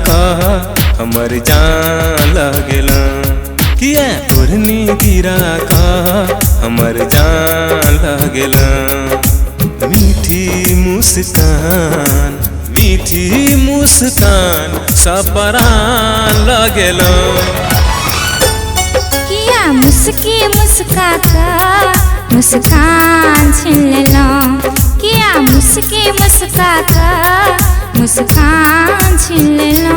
कह हमर जान लगेला। किया ओढ़नी गिरा कह हमर जान लगेला। मीठी मुस्कान सपरान लगेला। किया मुस्की मुस्का कर मुस्कान छीन लेला। किया मुस्की मुस्का कर मुस्कान छीन लेला।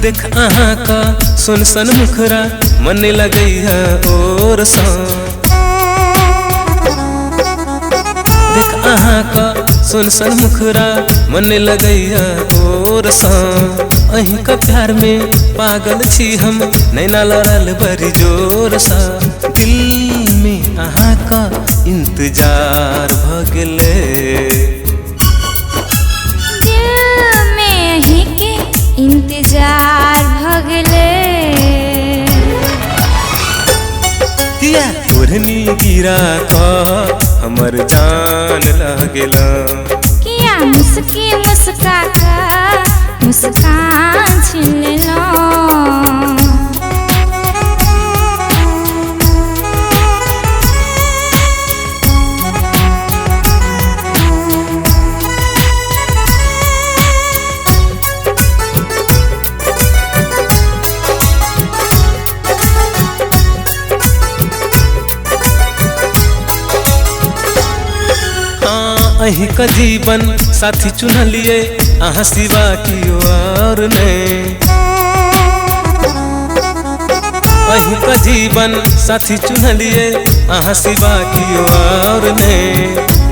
देख अहाँ का सुनसन मुखरा मन लगई है और सा। देख अहाँ का सुनसन मुखरा मन लगई है और सा। अहीं का प्यार में पागल छी हम नैना लड़ल बड़ी जोर सा। दिल में अहाँ का इंतजार भ गेले। इंतजार भगले। किया ओढ़नी गिरा कह हमर जान लगेला। किया मुस्की मुस्का कर मुस्कान छीन लेला। अहीं का जीवन साथी चुनलिए अहाँ सिवा कियो और नहीं। अहीं का जीवन साथी चुनलिए अहाँ सिवा कियो और नहीं।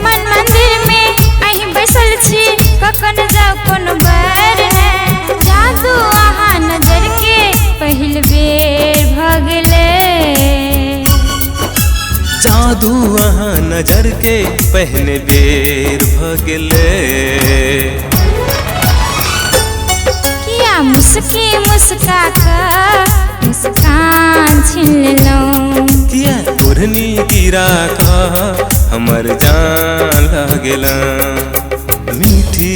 मन मंदिर में अहीं बैसल छी कखन जाओ कोनो बैर नहीं। जादू अहाँ नजर के पहिल बेर भगले। जादू अहाँ नजर के पहले बेर भगले। किया मुस्की मुस्का कर मुस्कान छीन लेला। किया ओढ़नी गिरा कह हमर जान लगेला। मीठी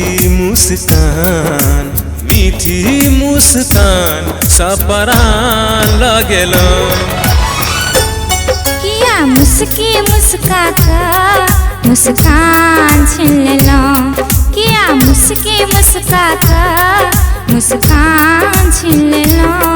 मुस्कान सपरान लगेला। मुस्की मुस्का कर मुस्कान छीन लेला। किया मुस्की मुस्का कर मुस्कान छीन लेला।